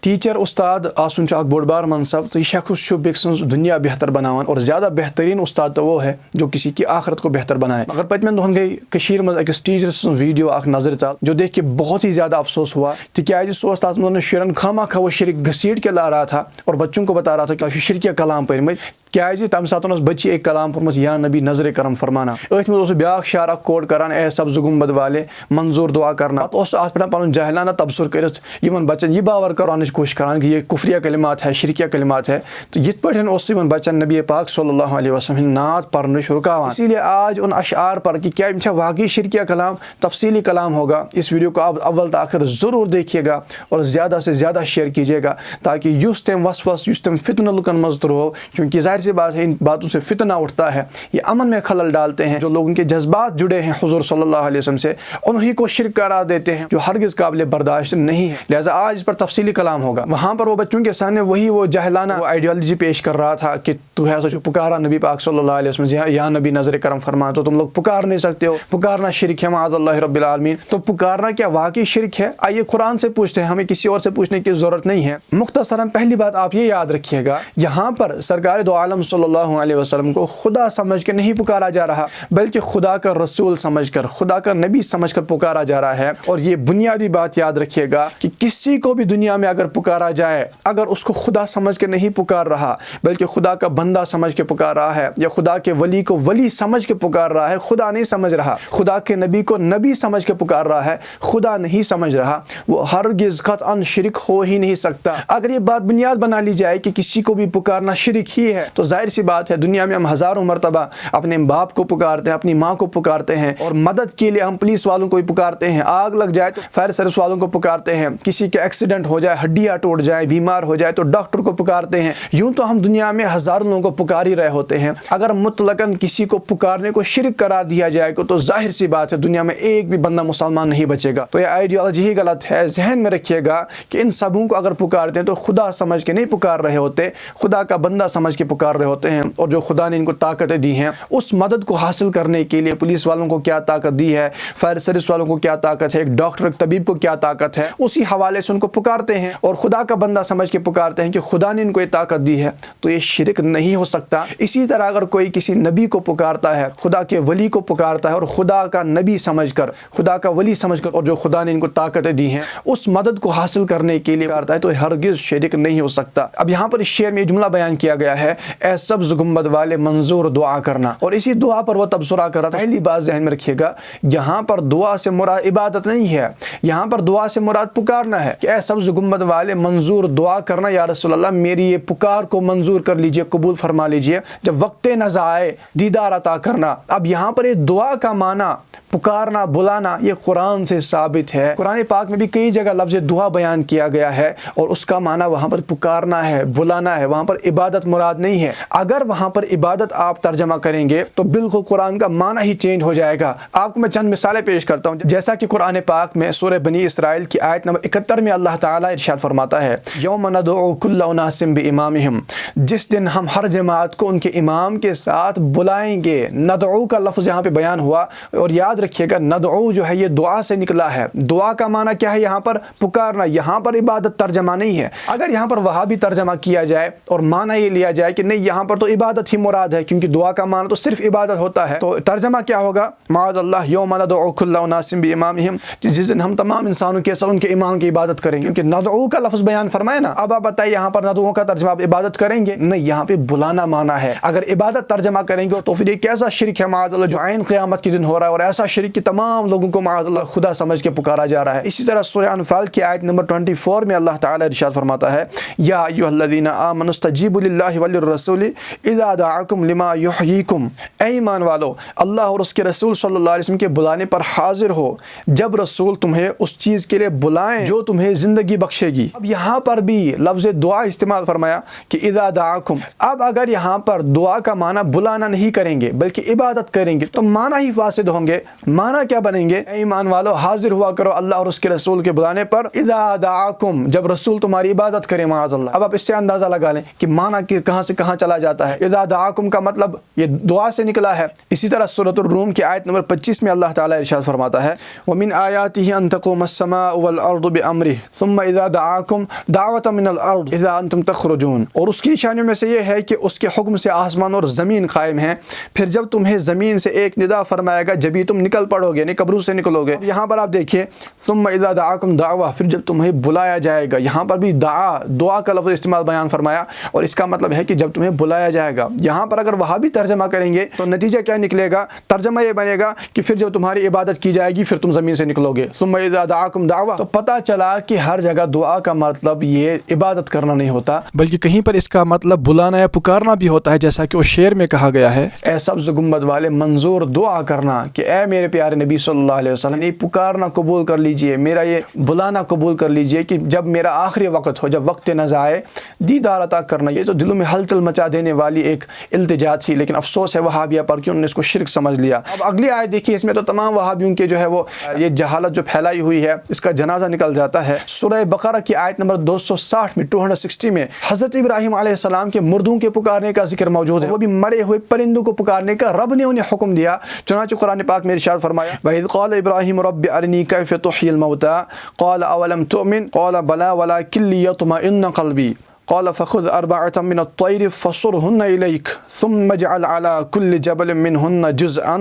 Teacher استاد آسن اخ بوڑ بار منصب تو یہ شخص بیک سن دنیا بہتر بناوان اور زیادہ بہترین استاد تو وہ ہے جو کسی کی آخرت کو بہتر بنائے. مگر پتمن دہن گئی کشیر مز اکس ٹیچر سن ویڈیو اخ نظر تل جو دیکھ کے بہت ہی زیادہ افسوس ہوا تکیازِ سو اس تاز مز شرن خامہ خواہ وہ شرک گھسیٹ کے لا رہا تھا اور بچوں کو بتا رہا تھا کہ شرکیہ کلام پڑھمت کیازِ تمہ ساتن اس بچی ایک کلام پڑھمت یا نبی نظر کرم فرمانا ات مز بیاکھ شعر اخ کوٹ کران اے سبز گنبد والے منظور دعا کرنا پتہ اس ات پہ پن جاہلانہ تبصر کرت یمن بچن یہ باور کرانچ کوشش کران کہ یہ کفریہ کلمات ہے شرکیہ کلمات ہے تو یت پٹھن اس یمن بچن نبی پاک صلی اللہ علیہ وسلم نعت پڑھنش رکاوان. اسی لیے آج ان اشعار پر کہ کیا یہ واقعی شرکیہ کلام تفصیلی کلام ہوگا. اس ویڈیو کو آپ اول تاخر ضرور دیکھیے گا اور زیادہ سے زیادہ شیئر کیجیے گا تاکہ یس تم وسوس یس تم فتنہ لکن مز ترو کیونکہ ظاہر سی بات ہے ان باتوں سے فتنہ اٹھتا ہے یہ امن میں خلل ڈالتے ہیں. جو لوگوں کے جذبات جڑے ہیں حضور صلی اللہ علیہ وسلم سے انہی کو شرک قرار دیتے ہیں جو ہرگز قابل برداشت نہیں ہے. لہٰذا آج اس پر تفصیلی کلام ہوگا. وہاں پر وہ بچوں کے سامنے وہی وہ جاہلانہ آئیڈیالوجی پیش کر رہا تھا کہ تو ایسا جو پکارا نبی پاک صلی اللہ علیہ وسلم یا نبی نظر کرم فرما تو تم لوگ پکار نہیں سکتے ہو, پکارنا شرک ہے معاذ اللہ رب العالمین. تو پکارنا کیا واقعی شرک ہے؟ آئیے قرآن سے پوچھتے ہیں, ہمیں کسی اور سے پوچھنے کی ضرورت نہیں ہے. مختصراً پہلی بات آپ یہ یاد رکھیے گا یہاں پر سرکار دو عالم صلی اللہ علیہ وسلم کو خدا سمجھ کے نہیں پکارا جا رہا بلکہ خدا کا رسول سمجھ کر خدا کا نبی سمجھ کر پکارا جا رہا ہے. اور یہ بنیادی بات یاد رکھیے گا کہ کسی کو بھی دنیا میں اگر پکارا جائے اگر اس کو خدا سمجھ کے نہیں پکار رہا بلکہ خدا کا بندہ سمجھ کے پکار رہا ہے یا خدا کے ولی کو ولی سمجھ کے پکار رہا ہے, خدا نہیں سمجھ رہا, خدا کے نبی کو نبی سمجھ کے پکار رہا ہے, خدا نہیں سمجھ رہا, وہ ہرگز قطعاً شرک ہو ہی نہیں سکتا. اگر یہ بات بنیاد بنا لی جائے کہ کسی کو بھی پکارنا شرک ہی ہے تو ظاہر سی بات ہے دنیا میں ہم ہزاروں مرتبہ اپنے باپ کو پکارتے ہیں, اپنی ماں کو پکارتے ہیں اور مدد کے لیے ہم پولیس والوں کو بھی پکارتے ہیں, آگ لگ جائے تو فائر سروس والوں کو پکارتے ہیں, کسی کا ایکسیڈنٹ ہو جائے ہڈیاں ٹوٹ جائے بیمار ہو جائے تو ڈاکٹر کو پکارتے ہیں. یوں تو ہم دنیا میں ہزاروں لوگوں کو پکار ہی رہے ہوتے ہیں. اگر مطلقاً کسی کو پکارنے کو شرک قرار دیا جائے گا تو ظاہر سی بات ہے دنیا میں ایک بھی بندہ مسلمان نہیں بچے گا. تو یہ آئیڈیالوجی ہی غلط ہے. ذہن میں رکھیے گا کہ ان سبوں کو اگر پکارتے ہیں تو خدا سمجھ کے نہیں پکار رہے ہوتے, خدا کا بندہ سمجھ کے پکار رہے ہوتے ہیں. اور جو خدا نے ان کو طاقتیں دی ہیں اس مدد کو حاصل کرنے کے لیے پولیس والوں کو کیا طاقت دی ہے, فائر سروس والوں کو کیا طاقت ہے, ایک ڈاکٹر ایک طبیب کو کیا طاقت ہے, اسی حوالے سے ان کو پکارتے ہیں اور خدا کا بندہ سمجھ کے پکارتے ہیں کہ خدا نے ان کو یہ طاقت دی ہے. تو یہ شرک نہیں ہو سکتا. اسی طرح اگر کوئی کسی نبی کو پکارتا ہے, خدا کے ولی کو پکارتا ہے اور خدا کا نبی سمجھ کر خدا کا ولی سمجھ کر اور جو خدا نے ان کو طاقتیں دی ہیں اس مدد کو حاصل کرنے کے لیے پکارتا ہے تو ہرگز شرک نہیں ہو سکتا. اب یہاں پر اس شعر میں جملہ بیان کیا گیا ہے اے سبز گنبد والے منظور دعا کرنا, اور اسی دعا پر وہ تبصرہ کر رہا تھا. پہلی بات ذہن میں رکھیے گا یہاں پر دعا سے مراد عبادت نہیں ہے, یہاں پر دعا سے مراد پکارنا ہے کہ اے سبز گنبد والے منظور دعا کرنا یا رسول اللہ میری یہ پکار کو منظور کر لیجئے, قبول فرما لیجئے, جب وقت نزا آئے دیدار عطا کرنا. اب یہاں پر یہ دعا کا معنی پکارنا بلانا یہ قرآن سے ثابت ہے. قرآن پاک میں بھی کئی جگہ لفظ دعا بیان کیا گیا ہے اور اس کا معنی وہاں پر پکارنا ہے, بلانا ہے, وہاں پر عبادت مراد نہیں ہے. اگر وہاں پر عبادت آپ ترجمہ کریں گے تو بالکل قرآن کا معنی ہی چینج ہو جائے گا. آپ کو میں چند مثالیں پیش کرتا ہوں. جیسا کہ قرآن پاک میں سورہ بنی اسرائیل کی آیت نمبر 71 میں اللہ تعالیٰ ارشاد فرماتا ہے یوم ندعو کل اناس بامامہم, جس دن ہم ہر جماعت کو ان کے امام کے ساتھ بلائیں گے. ندعو کا لفظ یہاں پہ بیان ہوا اور یاد رکھیے گا ندعو جو ہے یہ دعا سے نکلا ہے. دعا کا معنی کیا ہے یہاں پر پکارنا, یہاں پر عبادت ترجمہ نہیں ہے. اگر یہاں پر وہاں بھی ترجمہ کیا جائے اور معنی یہ لیا جائے کہ نہیں یہاں پر تو عبادت ہی مراد ہے کیونکہ دعا کا معنی تو صرف عبادت ہوتا ہے, تو ترجمہ کیا ہوگا معاذ اللہ یوم ندعو کل اناس بامامہم, جس دن ہم تمام انسانوں کے ساتھ ان کے امام کی عبادت کریں گے. کیونکہ ندعو کا لفظ بیان فرمائے نا. اب آپ بتائیے یہاں پر ندعو کا ترجمہ آپ عبادت کریں گے؟ نہیں, یہاں پہ بلانا معنی ہے. اگر عبادت ترجمہ کریں گے تو پھر یہ کیسا شرک ہے معاذ اللہ جو عین قیامت کے دن ہو رہا ہے, اور ایسا شرک کہ تمام لوگوں کو معاذ اللہ خدا سمجھ کے پکارا جا رہا ہے. اسی طرح سورہ انفال کی آیت نمبر 24 میں اللہ تعالیٰ ارشاد فرماتا ہے یا ایھا الذین آمنوا استجیبوا للہ وللرسول اذا دعاکم لما یحییکم, اے ایمان والو اللہ اور اس کے رسول صلی اللہ علیہ وسلم کے بلانے پر حاضر ہو جب رسول تمہیں اس چیز کے لیے بلائیں جو تمہیں زندگی بخشے گی. اب یہاں پر بھی لفظ دعا استعمال فرمایا کہ اذا دعاکم. اب اگر یہاں پر دعا کا معنی بلانا نہیں کریں گے بلکہ عبادت کریں گے تو معنی ہی فاسد ہوں گے. معنی کیا بنیں گے؟ اے ایمان والو حاضر ہوا کرو اللہ اور اس کے رسول کے بلانے پر اذا دعاکم, جب رسول تمہاری عبادت کرے معاذ اللہ. اب آپ اس سے اندازہ لگا لیں کہ معنی کہاں سے کہاں چلا جاتا ہے۔ اذا دعاکم کا مطلب یہ دعا سے نکلا ہے۔ اسی طرح سورۃ الروم کی آیت نمبر 25 میں اللہ تعالیٰ ارشاد فرماتا ہے وَمِنْ آيَاتِهِ أَن تَقُومَ السَّمَاءُ وَالْأَرْضُ بِأَمْرِهِ ثُمَّ إِذَا دَعَاكُمْ دَعْوَةً مِنَ الْأَرْضِ إِذَا أَنْتُمْ تَخْرُجُونَ، اور اس کی نشانیوں میں سے یہ ہے کہ اس کے حکم سے آسمان اور زمین قائم ہیں، پھر جب تمہیں زمین سے ایک ندا فرمائے گا جبھی تم نکل پڑو گے، یعنی قبروں سے نکلو گے۔ یہاں پر آپ دیکھیے ثُمَّ إِذَا دَعَاكُمْ دعوہ، پھر جب تمہیں بلایا جائے گا، یہاں پر بھی دعا کا لفظ استعمال بیان فرمایا، اور اس کا مطلب ہے کہ جب تمہیں بلایا جائے گا۔ یہاں پر اگر وہاں بھی ترجمہ کریں گے تو نتیجہ کیا نکلے گا؟ ترجمہ یہ بنے گا کہ پھر جب تمہاری عبادت کی جائے گی پھر تم زمین سے نکلو گے۔ ثم اذا دعاکم دعوہ، تو پتہ چلا کہ ہر جگہ دعا کا مطلب یہ عبادت کرنا نہیں ہوتا، بلکہ کہیں پر اس کا مطلب بلانا یا پکارنا بھی ہوتا ہے، جیسا کہ اس شعر میں کہا گیا ہے اے سبز گنبد والے منظور دعا کرنا، کہ اے میرے پیارے نبی صلی اللہ علیہ وسلم یہ پکارنا قبول کر لیجئے، میرا یہ بلانا قبول کر لیجئے کہ جب میرا آخری وقت ہو، جب وقت نزا آئے دیدار عطا کرنا۔ یہ تو دلوں میں ہلچل مچا دینے والی ایک التجا تھی، لیکن افسوس ہے وہابیہ پر کہ انہوں نے اس کو شرک سمجھ لیا۔ اب اگلی آیت دیکھیے، اس میں تو تمام وہابیوں کے جو ہے وہ یہ جہالت جو پھیلائی ہوئی ہے اس کا جنازہ نکل جاتا ہے۔ سورہ بقرہ کی آیت نمبر 260 میں 260 میں حضرت ابراہیم علیہ السلام کے مردوں کے پکارنے کا ذکر موجود ہے، وہ بھی مرے ہوئے پرندوں کو پکارنے کا رب نے انہیں حکم دیا۔ چنانچہ قرآن پاک میں ارشاد فرمایا وَإِذْ قَالَ إِبْرَاهِيمُ رَبِّ أَرِنِي كَيْفَ تُحْيِي الْمَوْتَى قَالَ أَوَلَمْ تُؤْمِنْ قَالَ بَلَى وَلَكِنْ لِيَطْمَئِنَّ قَلْبِي قال فخذ أربعة من الطير فصرهن إليك ثم اجعل على كل جبل منهن جزءا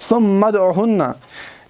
ثم ادعهن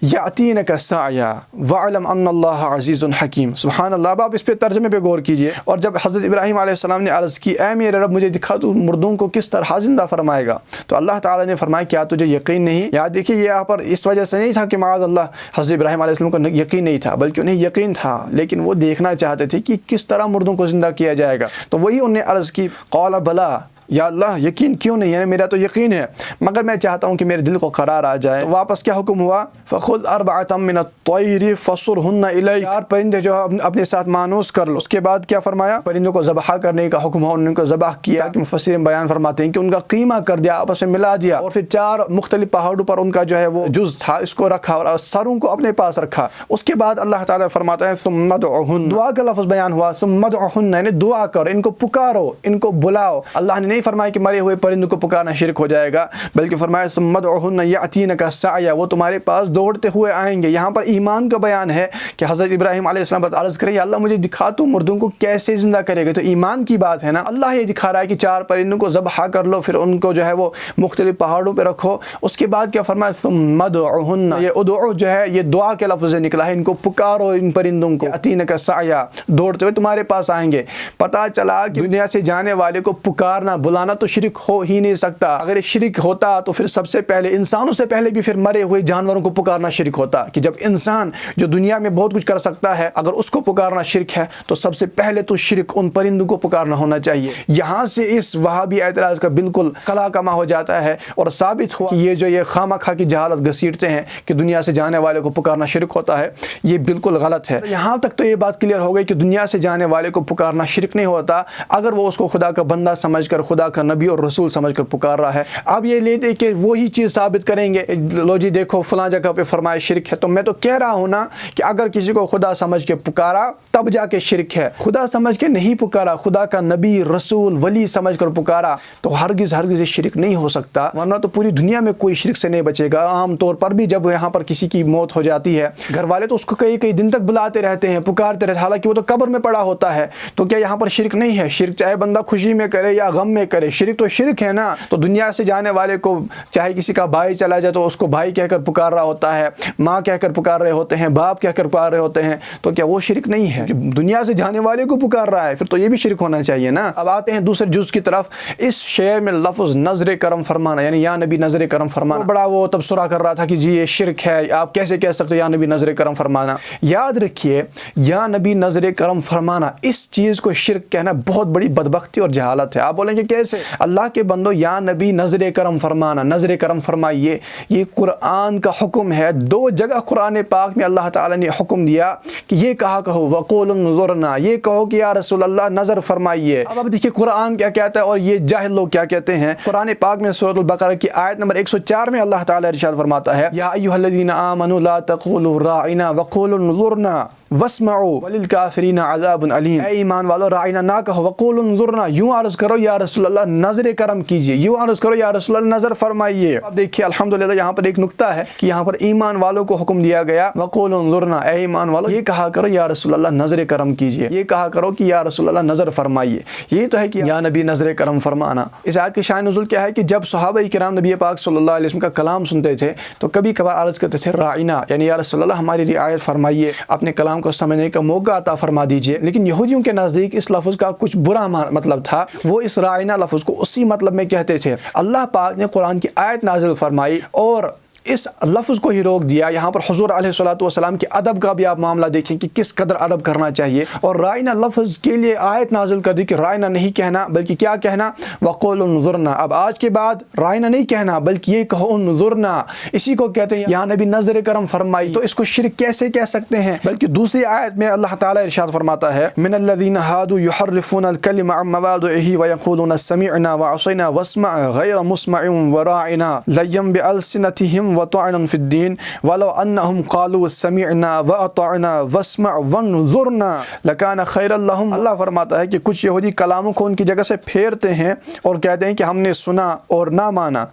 یاتینک سعیا وعلم ان اللہ عزیز حکیم۔ سبحان اللہ۔ اب آپ اس پہ ترجمے پہ غور کیجئے۔ اور جب حضرت ابراہیم علیہ السلام نے عرض کی اے میرے رب مجھے دکھا تو مردوں کو کس طرح زندہ فرمائے گا، تو اللہ تعالیٰ نے فرمایا کیا تجھے یقین نہیں؟ یاد دیکھیے یہاں پر اس وجہ سے نہیں تھا کہ معاذ اللہ حضرت ابراہیم علیہ السلام کو یقین نہیں تھا، بلکہ انہیں یقین تھا، لیکن وہ دیکھنا چاہتے تھے کہ کس طرح مردوں کو زندہ کیا جائے گا۔ تو وہی انہوں نے عرض کی قال بلا، یا اللہ یقین کیوں نہیں ہے، میرا تو یقین ہے مگر میں چاہتا ہوں کہ میرے دل کو قرار آ جائے۔ تو واپس کیا حکم ہوا فخذ اربعة من الطیر فصرهن الیک، 4 پرندے جو اپنے ساتھ مانوس کر لو۔ اس کے بعد کیا فرمایا؟ پرندوں کو ذبح کرنے کا حکم ہوا، انہوں نے ذبح کیا کہ مفسرین بیان فرماتے ہیں کہ ان کا قیمہ کر دیا، آپس میں ملا دیا، اور پھر 4 مختلف پہاڑوں پر ان کا جو ہے وہ جز تھا اس کو رکھا اور سروں کو اپنے پاس رکھا۔ اس کے بعد اللہ تعالیٰ فرماتا ہے ثم ادعوهن، دعا کا لفظ بیان ہوا، ثم ادعوهن یعنی دعا کرو، ان کو پکارو، ان کو بلاؤ۔ اللہ نے نہیں فرمایا کہ مرے ہوئے پرندوں کو پکارنا شرک ہو جائے گا، بلکہ فرمایا ثم ادعوهن یاتینک سعیا، وہ تمہارے پاس دوڑتے ہوئے آئیں گے۔ یہاں پر ایمان کا بیان ہے کہ حضرت ابراہیم علیہ السلام عرض کرے یا اللہ مجھے دکھا تو مردوں کو کیسے زندہ کرے گا، تو ایمان کی بات ہے نا۔ اللہ یہ دکھا رہا ہے کہ 4 پرندوں کو ذبح کر لو، پھر ان کو جو ہے وہ مختلف پہاڑوں پہ رکھو۔ اس کے بعد کیا فرمایا ثم ادعوهن، یہ ادعو جو ہے یہ دعا کے لفظ سے نکلا ہے، ان کو پکارو، ان پرندوں کو یاتینک سعیا، دوڑتے ہوئے تمہارے پاس آئیں گے۔ پتہ چلا کہ دنیا سے جانے والے کو پکارنا بلانا تو شرک ہو ہی نہیں سکتا۔ اگر شرک ہوتا تو پھر سب سے پہلے انسانوں سے پہلے بھی پھر مرے ہوئے جانوروں کو پکارنا شرک ہوتا، کہ جب انسان جو دنیا میں بہت کچھ کر سکتا ہے اگر اس کو پکارنا شرک ہے تو سب سے پہلے تو شرک ان پرندوں کو پکارنا ہونا چاہیے۔ یہاں سے اس وہابی اعتراض کا بالکل قلع کما ہو جاتا ہے اور ثابت ہوا کہ یہ جو یہ خامہ خواہ کی جہالت گھسیٹتے ہیں کہ دنیا سے جانے والے کو پکارنا شرک ہوتا ہے، یہ بالکل غلط ہے۔ یہاں تک تو یہ بات کلیئر ہو گئی کہ دنیا سے جانے والے کو پکارنا شرک نہیں ہوتا اگر وہ اس کو خدا کا بندہ سمجھ کر، خدا کا نبی اور رسول سمجھ کر پکار رہا ہے۔ اب یہ لیتے کہ وہی چیز ثابت کریں گے، لو جی دیکھو فلاں جگہ پہ فرمایا شرک ہے، تو میں تو کہہ رہا ہوں نا کہ اگر کسی کو خدا سمجھ کے پکارا تب جا کے شرک ہے، خدا سمجھ کے نہیں پکارا، خدا کا نبی رسول ولی سمجھ کر پکارا تو ہرگز یہ شرک نہیں ہو سکتا، ورنہ تو پوری دنیا میں کوئی شرک سے نہیں بچے گا۔ عام طور پر بھی جب یہاں پر کسی کی موت ہو جاتی ہے گھر والے تو اس کو کئی دن تک بلاتے رہتے ہیں، پکارتے رہتے، حالانکہ وہ تو قبر میں پڑا ہوتا ہے۔ تو کیا یہاں پر شرک نہیں ہے؟ شرک چاہے بندہ خوشی میں کرے یا غم میں کرے، شرک تو شرک ہے نا۔ تو دنیا سے جانے والے کو چاہے کسی کا بھائی چلا جائے تو اس کو بھائی کہہ کر پکار رہا ہوتا ہے، ماں کہہ کر پکار رہے ہوتے ہیں، باپ کہہ کر پکار رہے ہوتے ہیں، تو کیا وہ شرک نہیں ہے؟ دنیا سے جانے والے کو پکار رہا ہے پھر تو یہ بھی شرک ہونا چاہیے نا۔ اب آتے ہیں دوسرے جز کی طرف۔ اس شعر میں لفظ نظر کرم فرمانا یعنی یا نبی نظر کرم فرمانا، بڑا وہ تبصرہ کر رہا تھا کہ جی یہ شرک ہے، آپ کیسے کہہ سکتے یا نبی نظر کرم فرمانا۔ یاد رکھیے یا نبی نظر کرم فرمانا اس چیز کو شرک کہنا بہت بڑی بدبختی اور جہالت ہے۔ آپ بولیں گے کیسے؟ اللہ کے بندو یا نبی نظر کرم فرمانا، نظر کرم فرمائیے، یہ قرآن کا حکم ہے۔ 2 جگہ قرآن پاک میں اللہ تعالیٰ نے حکم دیا کہ یہ کہا کہو وقول انظرنا، یہ کہو کہ یا رسول اللہ نظر فرمائیے۔ اب دیکھیے قرآن کیا کہتا ہے اور یہ جاہل لوگ کیا کہتے ہیں۔ قرآن پاک میں سورۃ البقرہ کی آیت نمبر 104 میں اللہ تعالیٰ ارشاد فرماتا ہے یا ایھا الذین آمنوا لا تقولوا راعنا وقولوا انظرنا واسمعوا وللکافرین عذاب علیم، اے ایمان والو راعینا نہ کہو، وقولوا انظرنا یوں عرض کرو یا رسول اللہ نظر کرم کیجیے، یوں عرض کرو یا رسول اللہ نظر فرمائیے۔ اب دیکھیے الحمدللہ یہاں پر ایک نکتہ ہے کہ یہاں پر ایمان والوں کو حکم دیا گیا وقولوا انظرنا، اے ایمان والو یہ کہا کرو یا رسول اللہ نظر کرم کیجیے، یہ کہا کرو کہ یا رسول اللہ نظر فرمائیے۔ یہ تو ہے کہ یا نبی نظر کرم فرمانا۔ اس آیت کی شان نزول کیا ہے کہ جب صحابہ کرام نبی پاک صلی اللہ علیہ وسلم کا کلام سنتے تھے تو کبھی کبھار عرض کرتے تھے راعینا، یعنی یا رسول اللہ ہماری رعایت فرمائیے، اپنے کلام کو سمجھنے کا موقع عطا فرما دیجیے۔ لیکن یہودیوں کے نزدیک اس لفظ کا کچھ برا مطلب تھا، وہ اس راعینا لفظ کو اسی مطلب میں کہتے تھے۔ اللہ پاک نے قرآن کی آیت نازل فرمائی اور اس لفظ کو ہی روک دیا۔ یہاں پر حضور علیہ الصلوۃ والسلام کے ادب کا بھی آپ معاملہ دیکھیں کہ کس قدر ادب کرنا چاہیے، اور رائنا لفظ کے لیے آیت نازل کر دی کہ رائنا نہیں کہنا بلکہ کیا کہنا، وقول انظرنا۔ اب آج کے بعد رائنا نہیں کہنا بلکہ یہ کہو انظرنا، اسی کو کہتے ہیں یا نبی نظر کرم فرمائی۔ تو اس کو شرک کیسے کہہ سکتے ہیں؟ بلکہ دوسری آیت میں اللہ تعالیٰ ارشاد فرماتا ہے من الذین ہادوا یحرفون الکلم عن مواضعہ ویقولون سمعنا وعصینا واسمع غیر مسمع وراعنا لیم بألسنتہم وطعنا فی الدین ولو انہم قالوا سمعنا واطعنا واسمع وانظرنا لکان خیر لہم۔ اللہ فرماتا ہے کہ کچھ یہودی کلاموں کو ان کی جگہ سے پھیرتے ہیں اور کہتے ہیں کہ ہم نے سنا اور نہ مانا،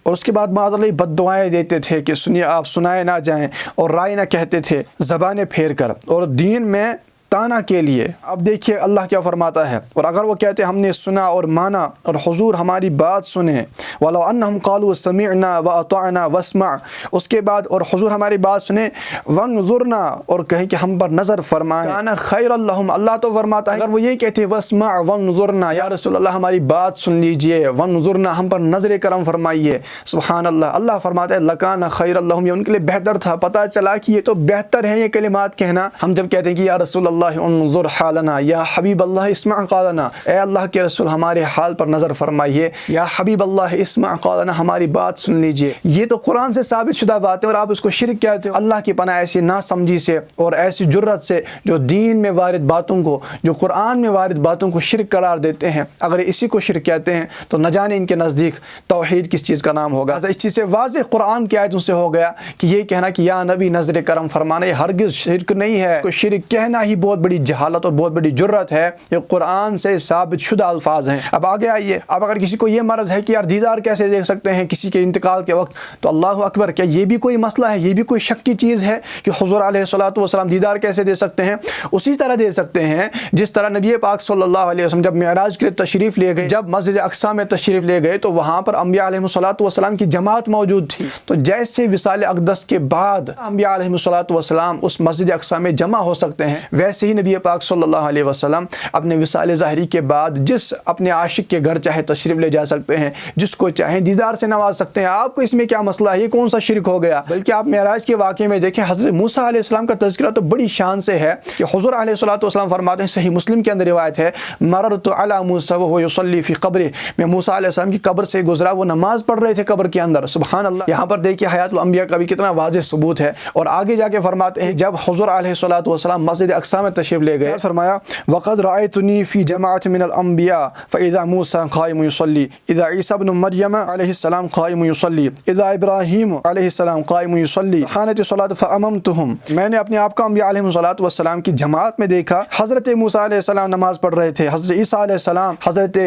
اور اس کے بعد معاذ اللہ بد دعائیں دیتے تھے کہ سنیے آپ سنائے نہ جائیں، اور رائے نہ کہتے تھے زبانیں پھیر کر اور دین میں تانا کے لیے۔ اب دیکھیے اللہ کیا فرماتا ہے، اور اگر وہ کہتے ہم نے سنا اور مانا اور حضور ہماری بات سنیں، وَلَوْ أَنَّهُمْ قَالُوا سَمِعْنَا وَأَطَعْنَا وَاسْمَعْ، اس کے بعد اور حضور ہماری بات سنیں، وَانظُرْنَا، اور کہیں کہ ہم پر نظر فرمائیں، كَانَ خَيْرًا لَهُمْ، اللہ تو فرماتا ہے اگر وہ یہ کہتے وَاسْمَعْ وَانظُرْنَا، یا رسول اللہ ہماری بات سن لیجئے، وَانظُرْنَا ہم پر نظر کرم فرمائیے، سبحان اللہ۔ اللہ فرماتا ہے لَكَانَ خَيْرًا لَهُمْ، یہ ان کے لیے بہتر تھا۔ پتہ چلا کہ یہ تو بہتر ہے یہ کلمات کہنا۔ ہم جب کہتے ہیں کہ یا رسول اللہ انظر حالنا، یا حبیب اللہ اسمع قالنا، اے اللہ کے رسول ہمارے حال پر نظر فرمائیے، یا حبیب اللہ اسمع قالنا ہماری بات سن لیجئے، یہ تو قرآن سے ثابت شدہ بات ہے اور آپ اس کو شرک کہتے ہو۔ اللہ کی پناہ ایسی ناسمجھی سے اور ایسی جرت سے جو دین میں وارد باتوں کو، جو قرآن میں وارد باتوں کو شرک قرار دیتے ہیں۔ اگر اسی کو شرک کہتے ہیں تو نہ جانے ان کے نزدیک توحید کس چیز کا نام ہوگا۔ اس چیز سے واضح قرآن کی آیتوں سے ہو گیا کہ یہ کہنا کہ یا نبی نظر کرم فرمانا یہ ہرگز شرک نہیں ہے، اس کو شرک کہنا ہی بہت بڑی جہالت اور بہت بڑی جرت ہے۔ یہ قرآن سے ثابت شدہ الفاظ ہیں۔ اب آگے آئیے، اب اگر کسی کو یہ مرض ہے کہ یار دیدار کیسے دیکھ سکتے ہیں کسی کے انتقال کے وقت، تو اللہ اکبر، کیا یہ بھی کوئی مسئلہ ہے؟ یہ بھی کوئی شک کی چیز ہے کہ حضور علیہ الصلوۃ والسلام دیدار کیسے دے سکتے ہیں؟ اسی طرح دے سکتے ہیں جس طرح نبی پاک صلی اللہ علیہ وسلم جب معراج کے لیے تشریف لے گئے، جب مسجد اقصیٰ میں تشریف لے گئے تو وہاں پر انبیاء علیہ الصلوۃ والسلام کی جماعت موجود تھی۔ تو جیسے وصال اقدس کے بعد انبیاء علیہ الصلوۃ والسلام اس مسجد اقصیٰ میں جمع ہو سکتے ہیں، ویسے ہی نبی پاک صلی اللہ علیہ وسلم اپنے وصال ظاہری کے بعد جس اپنے عاشق کے گھر چاہے تشریف لے جا سکتے ہیں، جس کو چاہیں دیدار سے نواز سکتے ہیں۔ آپ کو اس میں کیا مسئلہ ہے؟ یہ کون سا شرک ہو گیا؟ بلکہ آپ معراج کے واقعے میں دیکھیں، حضرت موسیٰ علیہ السلام کا تذکرہ تو بڑی شان سے ہے کہ حضور علیہ الصلوۃ والسلام فرماتے ہیں، صحیح مسلم کے اندر روایت ہے، مررت علی موسیٰ وهو یصلی فی قبرہ، میں موسیٰ علیہ السلام کی قبر سے گزرا، وہ نماز پڑھ رہے تھے قبر کے اندر۔ سبحان اللہ، یہاں پر دیکھیے حیات الانبیاء کا بھی کتنا واضح ثبوت ہے۔ اور آگے جا کے فرماتے ہیں جب حضور علیہ الصلوۃ والسلام مسجد اقصیٰ میں تشریف لے گئے، فرمایا وقد رأيتني في جماعة من الأنبياء فإذا موسى قائم يصلي إذا عيسى ابن مريم عليه السلام قائم يصلي إذا إبراهيم عليه السلام قائم يصلي حانت الصلاة فأممتهم، میں نے اپنے آپ کو انبیاء علیہ الصلوۃ والسلام کی جماعت میں دیکھا، حضرت موسیٰ علیہ السلام نماز پڑھ رہے تھے، حضرت عیسیٰ علیہ السلام، حضرت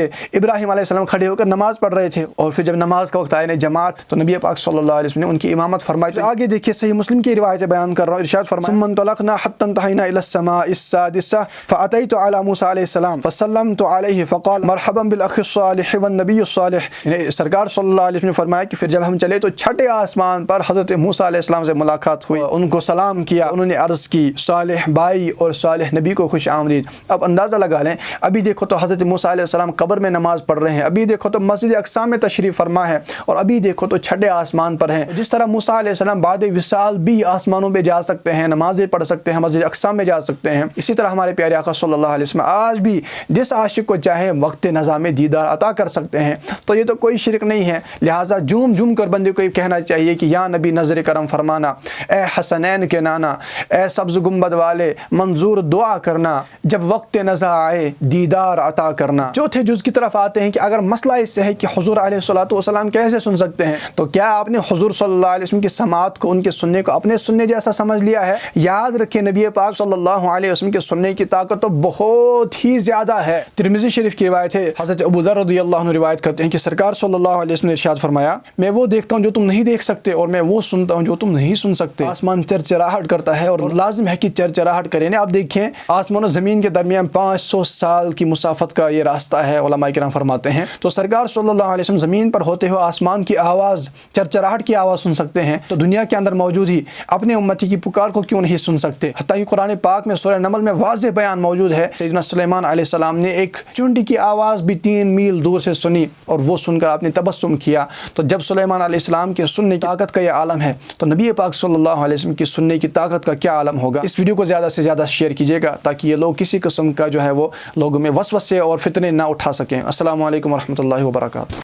ابراہیم علیہ السلام کھڑے ہو کر نماز پڑھ رہے تھے، اور پھر جب نماز کا وقت آیا جماعت تو نبی پاک صلی اللہ علیہ وسلم نے ان کی امامت فرمائی۔ آگے دیکھیے صحیح مسلم کی روایت بیان کر رہا ہوں، ارشاد فرمایا ثم انطلقنا حتى انتهينا إلى السماء السادسة فأتيت على موسى عليه السلام فسلمت عليه فقال مرحبا بالأخ الصالح والنبي الصالح، یعنی سرکار صلی اللہ علیہ وسلم نے فرمایا کہ پھر جب ہم چلے تو چھٹے آسمان پر حضرت موسیٰ علیہ السلام سے ملاقات ہوئی، ان کو سلام کیا، انہوں نے عرض کی صالح بھائی اور صالح نبی کو خوش آمدید۔ اب اندازہ لگا لیں، ابھی دیکھو تو حضرت موسیٰ علیہ السلام قبر میں نماز پڑھ رہے ہیں، ابھی دیکھو تو مسجد اقصیٰ میں تشریف فرما ہے، اور ابھی دیکھو تو چھٹے آسمان پر ہیں۔ جس طرح موسیٰ علیہ السلام بعد وصال بھی آسمانوں پہ جا سکتے ہیں، نمازیں پڑھ سکتے ہیں، مسجد اقصیٰ میں جا سکتے ہیں، ہیں۔ اسی طرح ہمارے پیارے آقا صلی اللہ علیہ وسلم آج بھی جس عاشق کو چاہے وقت نظام دیدار عطا کر سکتے ہیں، تو یہ تو کوئی شرک نہیں ہے۔ لہٰذا جھوم جھوم کر بندے کو یہ کہنا چاہیے کہ یا نبی نظر کرم فرمانا، اے حسنین کے نانا، اے سبز گنبد والے منظور دعا کرنا، جب وقت نظر آئے دیدار عطا کرنا۔ چوتھے جز کی طرف آتے ہیں کہ اگر مسئلہ اس سے ہے کہ حضور علیہ الصلوۃ والسلام کیسے سن سکتے ہیں، تو کیا آپ نے حضور صلی اللہ علیہ وسلم کی سماعت کو، ان کے سننے کو اپنے سننے جیسا سمجھ لیا ہے؟ یاد رکھیں نبی پاک صلی اللہ علیہ وسلم کے سننے کی طاقت تو بہت ہی زیادہ ہے۔ ترمذی شریف کی روایت ہے، حضرت ابو ذر رضی اللہ عنہ روایت کرتے ہیں کہ سرکار صلی اللہ علیہ وسلم نے ارشاد فرمایا، میں وہ دیکھتا ہوں جو تم نہیں دیکھ سکتے، اور میں وہ سنتا ہوں جو تم نہیں سن سکتے۔ آسمان چرچراہٹ کرتا ہے، اور لازم ہے کہ چرچراہٹ کرے۔ آپ دیکھیں آسمان و زمین کے درمیان 500 سال کی مسافت کا یہ راستہ ہے، علماء کرام فرماتے ہیں۔ تو سرکار صلی اللہ علیہ وسلم زمین پر ہوتے ہوئے آسمان کی آواز، چرچراہٹ کی آواز سن سکتے ہیں، تو دنیا کے اندر موجود ہی اپنے امتی کی پکار کو کیوں نہیں سن سکتے؟ حتیٰ کہ قرآن پاک میں سورہ نمل میں واضح بیان موجود ہے، سیدنا سلیمان علیہ السلام نے ایک چونٹی کی آواز بھی 3 میل دور سے سنی، اور وہ سن کر آپ نے تبسم کیا۔ تو جب سلیمان علیہ السلام کے سننے کی طاقت کا یہ عالم ہے، تو نبی پاک صلی اللہ علیہ وسلم کی سننے کی طاقت کا کیا عالم ہوگا؟ اس ویڈیو کو زیادہ سے زیادہ شیئر کیجیے گا تاکہ یہ لوگ کسی قسم کا جو ہے وہ لوگوں میں وسوسے اور فتنے نہ اٹھا سکیں۔ السلام علیکم ورحمۃ اللہ وبرکاتہ۔